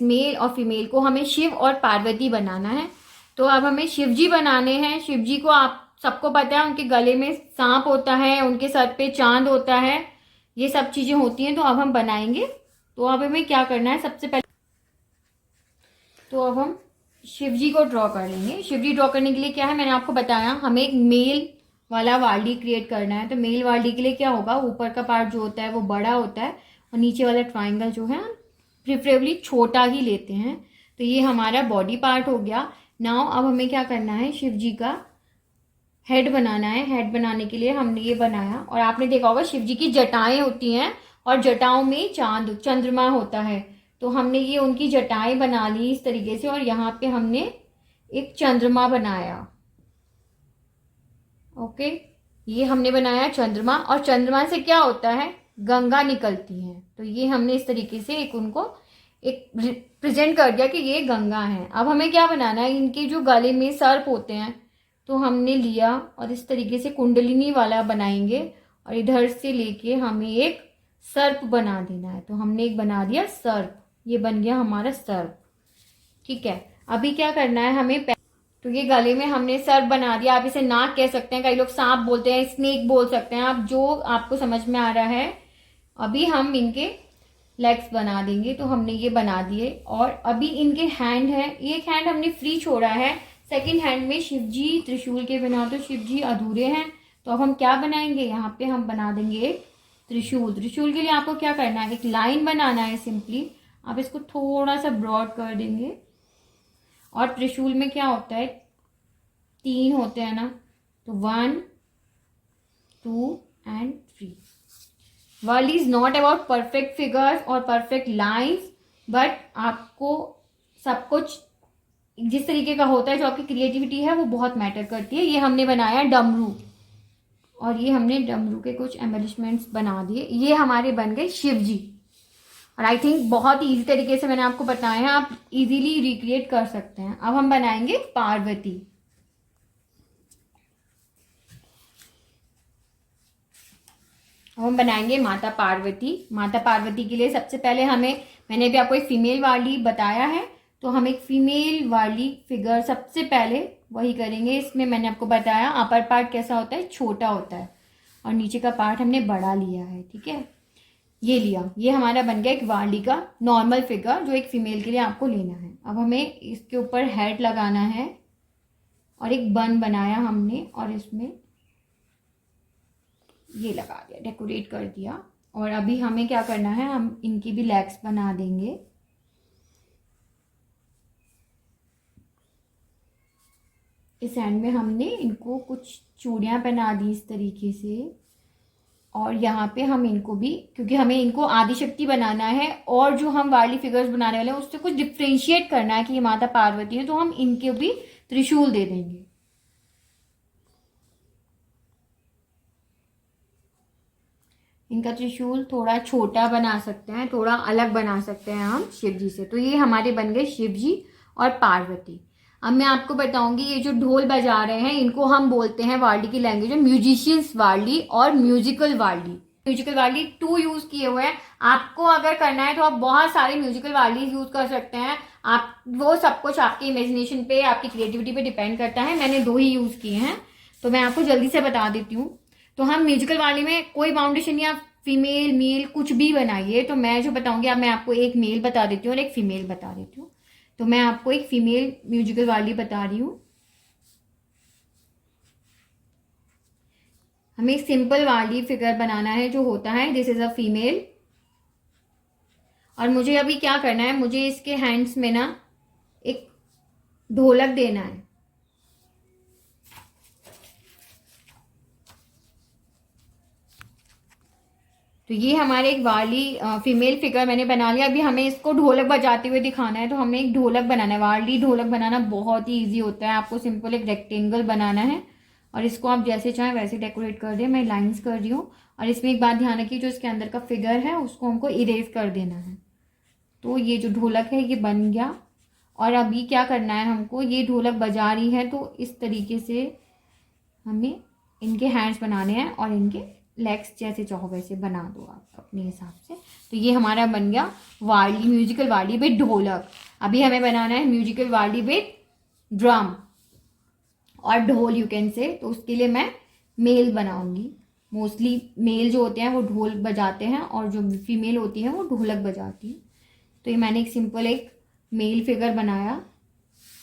Mail और female को हमें शिव और पार्वती बनाना है। तो अब हमें शिव जी बनाने हैं। शिव जी को आप सबको पता है, उनके गले में सांप होता है, उनके सर पे चांद होता है, ये सब चीजें होती हैं। तो अब हम बनाएंगे। तो अब हमें क्या करना है, सबसे पहले तो अब हम शिव जी को ड्रॉ कर लेंगे। शिव जी ड्रॉ करने के लिए क्या है, मैंने आपको बताया, हमें एक मेल वाला वार्डी क्रिएट करना है। तो मेल वार्डी के लिए क्या होगा, ऊपर का पार्ट जो होता है वो बड़ा होता है और नीचे वाला ट्राइंगल जो है प्रिफरेबली छोटा ही लेते हैं। तो ये हमारा बॉडी पार्ट हो गया। नाउ अब हमें क्या करना है, शिव जी का हेड बनाना है। हेड बनाने के लिए हमने ये बनाया, और आपने देखा होगा शिव जी की जटाएं होती हैं और जटाओं में चांद चंद्रमा होता है। तो हमने ये उनकी जटाएं बना ली इस तरीके से, और यहाँ पे हमने एक चंद्रमा बनाया। ओके, ये हमने बनाया चंद्रमा, और चंद्रमा से क्या होता है, गंगा निकलती है। तो ये हमने इस तरीके से एक उनको एक प्रेजेंट कर दिया कि ये गंगा है। अब हमें क्या बनाना है, इनके जो गले में सर्प होते हैं तो हमने लिया और इस तरीके से कुंडलिनी वाला बनाएंगे, और इधर से लेके हमें एक सर्प बना देना है। तो हमने एक बना दिया सर्प, ये बन गया हमारा सर्प। ठीक है, अभी क्या करना है हमें, तो ये गले में हमने सर्प बना दिया। आप इसे नाक कह सकते हैं, कई लोग सांप बोलते हैं, स्नेक बोल सकते हैं, आप जो आपको समझ में आ रहा है। अभी हम इनके लेग्स बना देंगे। तो हमने ये बना दिए, और अभी इनके हैंड है, एक हैंड हमने फ्री छोड़ा है, सेकंड हैंड में शिव जी त्रिशूल के बिना तो शिव जी अधूरे हैं। तो अब हम क्या बनाएंगे, यहाँ पे हम बना देंगे एक त्रिशूल। त्रिशूल के लिए आपको क्या करना है, एक लाइन बनाना है। सिंपली आप इसको थोड़ा सा ब्रॉड कर देंगे, और त्रिशूल में क्या होता है, 3 होते हैं ना, तो 1 2 and 3। World is not about perfect figures और परफेक्ट लाइन्स, बट आपको सब कुछ जिस तरीके का होता है, जो आपकी क्रिएटिविटी है वो बहुत मैटर करती है। ये हमने बनाया डमरू, और ये हमने डमरू के कुछ एम्बेलिशमेंट्स बना दिए। ये हमारे बन गए शिव जी। और आई थिंक बहुत इजी तरीके से मैंने आपको बताया है, आप इजीली रिक्रिएट कर सकते हैं। अब हम बनाएंगे पार्वती। अब हम बनाएंगे माता पार्वती। माता पार्वती के लिए सबसे पहले मैंने भी आपको एक फीमेल वाली बताया है, तो हम एक फीमेल वाली फिगर सबसे पहले वही करेंगे। इसमें मैंने आपको बताया अपर पार्ट कैसा होता है, छोटा होता है, और नीचे का पार्ट हमने बड़ा लिया है। ठीक है, ये लिया, ये हमारा बन गया एक वाली का नॉर्मल फिगर, जो एक फीमेल के लिए आपको लेना है। अब हमें इसके ऊपर हेड लगाना है, और एक बन बनाया हमने, और इसमें ये लगा दिया, डेकोरेट कर दिया। और अभी हमें क्या करना है, हम इनकी भी लेग्स बना देंगे। इस एंड में हमने इनको कुछ चूड़ियां पहना दी इस तरीके से, और यहाँ पे हम इनको भी, क्योंकि हमें इनको आदिशक्ति बनाना है, और जो हम वाली फिगर्स बनाने वाले हैं उससे कुछ डिफ्रेंशिएट करना है कि ये माता पार्वती है, तो हम इनके भी त्रिशूल दे देंगे। इनका त्रिशूल थोड़ा छोटा बना सकते हैं, थोड़ा अलग बना सकते हैं हम शिव जी से। तो ये हमारे बन गए शिव जी और पार्वती। अब मैं आपको बताऊंगी, ये जो ढोल बजा रहे हैं इनको हम बोलते हैं वार्ली की लैंग्वेज में म्यूजिशियंस वार्ली और musical Warli. Musical Warli 2 use किए हुए हैं। आपको अगर करना है तो आप बहुत सारे म्यूजिकल वार्ली यूज कर सकते हैं। आप वो सब कुछ आपके इमेजिनेशन पे, आपकी क्रिएटिविटी पे डिपेंड करता है। मैंने 2 ही यूज किए हैं, तो मैं आपको जल्दी से बता देती हूँ। तो हम म्यूजिकल वाले में कोई बाउंडेशन या फीमेल मेल कुछ भी बनाइए। तो मैं जो बताऊंगी, अब मैं आपको एक मेल बता देती हूँ और एक फीमेल बता देती हूँ। तो मैं आपको एक फीमेल म्यूजिकल वाली बता रही हूँ। हमें एक सिंपल वाली फिगर बनाना है जो होता है, दिस इज अ फीमेल। और मुझे अभी क्या करना है, मुझे इसके हैंड्स में ना एक ढोलक देना है। तो ये हमारे एक वाली फीमेल फिगर मैंने बना लिया। अभी हमें इसको ढोलक बजाते हुए दिखाना है, तो हमें एक ढोलक बनाना है। वाली ढोलक बनाना बहुत ही इजी होता है। आपको सिंपल एक रेक्टेंगल बनाना है, और इसको आप जैसे चाहें वैसे डेकोरेट कर दें। मैं लाइंस कर रही हूँ, और इसमें एक बात ध्यान रखिए, जो इसके अंदर का फिगर है उसको हमको इरेज कर देना है। तो ये जो ढोलक है ये बन गया। और अभी क्या करना है हमको, ये ढोलक बजा रही है तो इस तरीके से हमें इनके हैंड्स बनाने हैं और इनके लेग्स जैसे चाहो वैसे बना दो आप अपने हिसाब से। तो ये हमारा बन गया वारली, म्यूजिकल वारली विद ढोलक। अभी हमें बनाना है म्यूजिकल वारली विद ड्रम और ढोल यू कैन से। तो उसके लिए मैं मेल बनाऊंगी। मोस्टली मेल जो होते हैं वो ढोल बजाते हैं और जो फीमेल होती है वो ढोलक बजाती है। तो ये मैंने एक सिंपल एक मेल फिगर बनाया।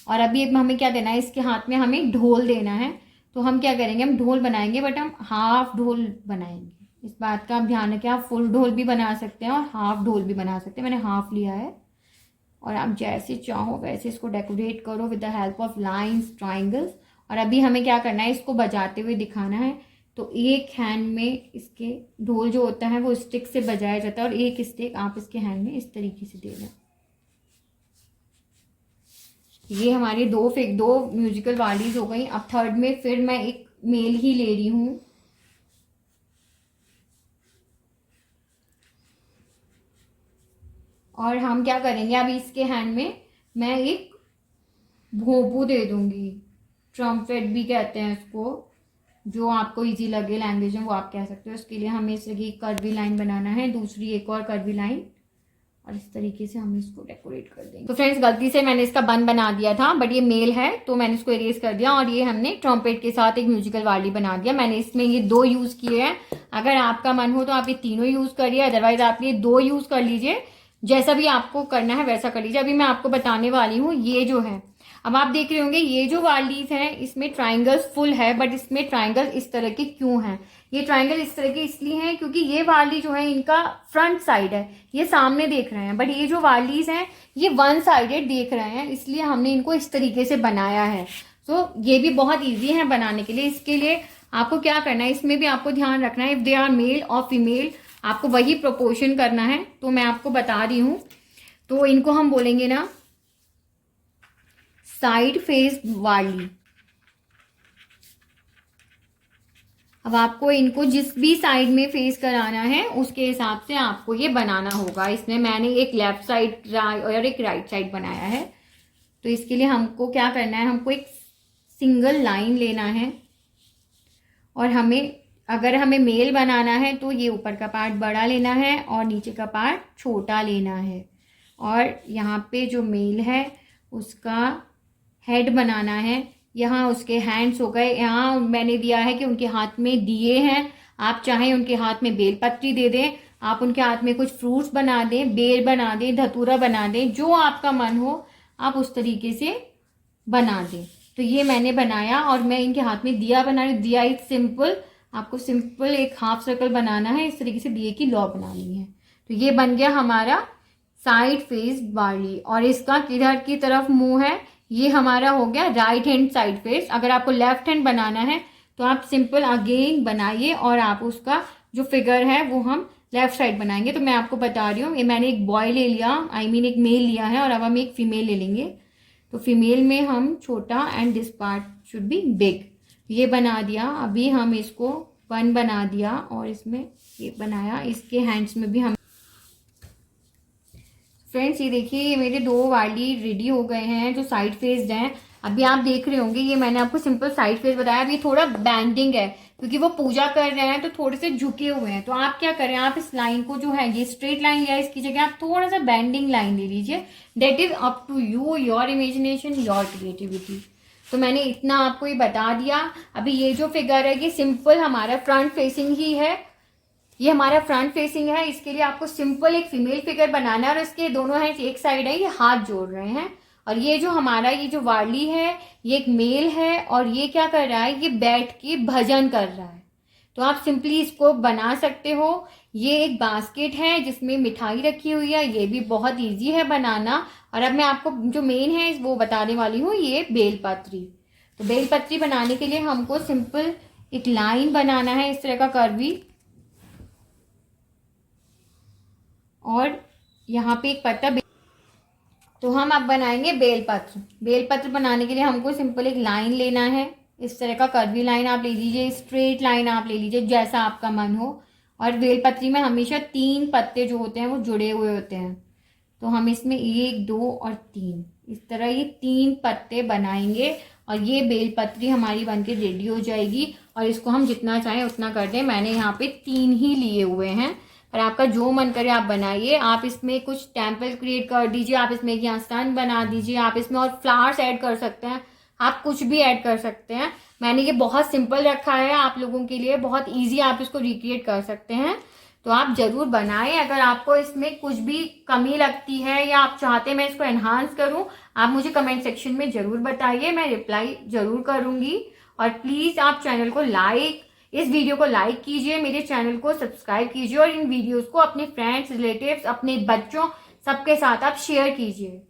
और अभी हमें क्या देना है, इसके हाथ में हमें ढोल देना है। तो हम क्या करेंगे, हम ढोल बनाएंगे बट हम हाफ ढोल बनाएंगे। इस बात का आप ध्यान रखें, आप फुल ढोल भी बना सकते हैं और हाफ ढोल भी बना सकते हैं। मैंने हाफ लिया है और आप जैसे चाहो वैसे इसको डेकोरेट करो with the help of lines, triangles. और अभी हमें क्या करना है, इसको बजाते हुए दिखाना है। तो एक हैंड में इसके ढोल जो होता है वो स्टिक से बजाया जाता है और एक स्टिक आप इसके हैंड में इस तरीके से दे दें। ये हमारी दो म्यूजिकल वालीज हो गई। अब थर्ड में फिर मैं एक मेल ही ले रही हूं। और हम क्या करेंगे, अब इसके हैंड में मैं एक भोंपू दे दूंगी। ट्रम्पेट भी कहते हैं इसको, जो आपको इजी लगे लैंग्वेज में वो आप कह सकते हो। इसके लिए हमें इस तरह की कर्वी लाइन बनाना है, दूसरी एक और कर्वी लाइन, और इस तरीके से हम इसको डेकोरेट कर देंगे। तो फ्रेंड्स गलती से मैंने इसका बन बना दिया था बट ये मेल है तो मैंने इसको इरेज कर दिया और ये हमने ट्रम्पेट के साथ एक म्यूजिकल वाली बना दिया। मैंने इसमें ये 2 यूज किए हैं। अगर आपका मन हो तो आप ये तीनों यूज करिए, अदरवाइज आप ये 2 यूज कर लीजिए। जैसा भी आपको करना है वैसा कर लीजिए। अभी मैं आपको बताने वाली हूँ ये जो है, अब आप देख रहे होंगे ये जो वालीज है इसमें ट्राइंगल्स फुल है बट इसमें ट्राइंगल इस तरह के क्यों हैं। ये ट्राइंगल इस तरह के इसलिए हैं क्योंकि ये वाली जो है इनका फ्रंट साइड है, ये सामने देख रहे हैं, बट ये जो वालीज हैं ये वन साइडेड देख रहे हैं, इसलिए हमने इनको इस तरीके से बनाया है। तो ये भी बहुत ईजी है बनाने के लिए। इसके लिए आपको क्या करना है, इसमें भी आपको ध्यान रखना है, इफ दे आर मेल और फीमेल आपको वही प्रोपोर्शन करना है। तो मैं आपको बता रही हूं, तो इनको हम बोलेंगे ना साइड फेस वाली। अब आपको इनको जिस भी साइड में फेस कराना है उसके हिसाब से आपको ये बनाना होगा। इसमें मैंने एक लेफ्ट साइड और एक राइट साइड बनाया है। तो इसके लिए हमको क्या करना है, हमको एक सिंगल लाइन लेना है और अगर हमें मेल बनाना है तो ये ऊपर का पार्ट बड़ा लेना है और नीचे का पार्ट छोटा लेना है। और यहाँ पे जो मेल है उसका हेड बनाना है। यहाँ उसके हैंड्स हो गए, यहाँ मैंने दिया है कि उनके हाथ में दिए हैं। आप चाहें उनके हाथ में बेलपत्री दे दें, आप उनके हाथ में कुछ फ्रूट्स बना दें, बेल बना दें, धतूरा बना दें, जो आपका मन हो आप उस तरीके से बना दें। तो ये मैंने बनाया और मैं इनके हाथ में दिया बना रही हूँ। दिया इज सिंपल, आपको सिंपल एक हाफ सर्कल बनाना है, इस तरीके से दिए की लॉ बनानी है। तो ये बन गया हमारा साइड फेस वाली। और इसका किधर की तरफ मुंह है, ये हमारा हो गया राइट हैंड साइड फेस। अगर आपको लेफ्ट हैंड बनाना है तो आप सिंपल अगेन बनाइए और आप उसका जो फिगर है वो हम लेफ्ट साइड बनाएंगे। तो मैं आपको बता रही हूँ, ये मैंने एक बॉय ले लिया, एक मेल लिया है और अब हम एक फीमेल ले लेंगे। तो फीमेल में हम छोटा and this part should be big, ये बना दिया। अभी हम इसको बन बना दिया और इसमें ये बनाया। इसके हैंड्स में भी हम फ्रेंड्स ये देखिए ये मेरे 2 वाली रेडी हो गए हैं जो साइड फेस्ड हैं। अभी आप देख रहे होंगे ये मैंने आपको सिंपल साइड फेस बताया। अभी थोड़ा बैंडिंग है क्योंकि वो पूजा कर रहे हैं तो थोड़े से झुके हुए हैं। तो आप क्या करें, आप इस लाइन को जो है ये स्ट्रेट लाइन लिया, इसकी जगह आप थोड़ा सा बैंडिंग लाइन ले लीजिए। That is up to you, your imagination, your creativity. तो मैंने इतना आपको ये बता दिया। अभी ये जो फिगर है ये सिंपल हमारा फ्रंट फेसिंग ही है, ये हमारा फ्रंट फेसिंग है। इसके लिए आपको सिंपल एक फीमेल फिगर बनाना है और इसके दोनों हैंड्स एक साइड है, ये हाथ जोड़ रहे हैं। और ये जो हमारा ये जो वाली है ये एक मेल है और ये क्या कर रहा है, ये बैठ के भजन कर रहा है। तो आप सिंपली इसको बना सकते हो। ये एक बास्केट है जिसमें मिठाई रखी हुई है, ये भी बहुत ईजी है बनाना। और अब मैं आपको जो मेन है वो बताने वाली हूँ, ये बेलपत्री। तो बेलपत्री बनाने के लिए हमको सिंपल एक लाइन बनाना है इस तरह का कर्वी, और यहाँ पे एक पत्ता। तो हम अब बनाएंगे बेलपत्र। बेलपत्र बनाने के लिए हमको सिंपल एक लाइन लेना है, इस तरह का कर्वी लाइन आप ले लीजिए, स्ट्रेट लाइन आप ले लीजिए, जैसा आपका मन हो। और बेलपत्री में हमेशा 3 पत्ते जो होते हैं वो जुड़े हुए होते हैं। तो हम इसमें 1, 2 और 3 इस तरह ये 3 पत्ते बनाएंगे और ये बेलपत्री हमारी बनके रेडी हो जाएगी। और इसको हम जितना चाहें उतना कर दें। मैंने यहाँ पे 3 ही लिए हुए हैं, पर आपका जो मन करे आप बनाइए। आप इसमें कुछ टेम्पल क्रिएट कर दीजिए, आप इसमें एक यहाँ सन बना दीजिए, आप इसमें और फ्लावर्स ऐड कर सकते हैं, आप कुछ भी ऐड कर सकते हैं। मैंने ये बहुत सिंपल रखा है आप लोगों के लिए, बहुत ईजी, आप इसको रिक्रिएट कर सकते हैं। तो आप जरूर बनाएं। अगर आपको इसमें कुछ भी कमी लगती है या आप चाहते हैं मैं इसको एनहांस करूं, आप मुझे कमेंट सेक्शन में जरूर बताइए, मैं रिप्लाई जरूर करूंगी। और प्लीज आप चैनल को इस वीडियो को लाइक कीजिए, मेरे चैनल को सब्सक्राइब कीजिए और इन वीडियोस को अपने फ्रेंड्स, रिलेटिव्स, अपने बच्चों सबके साथ आप शेयर कीजिए।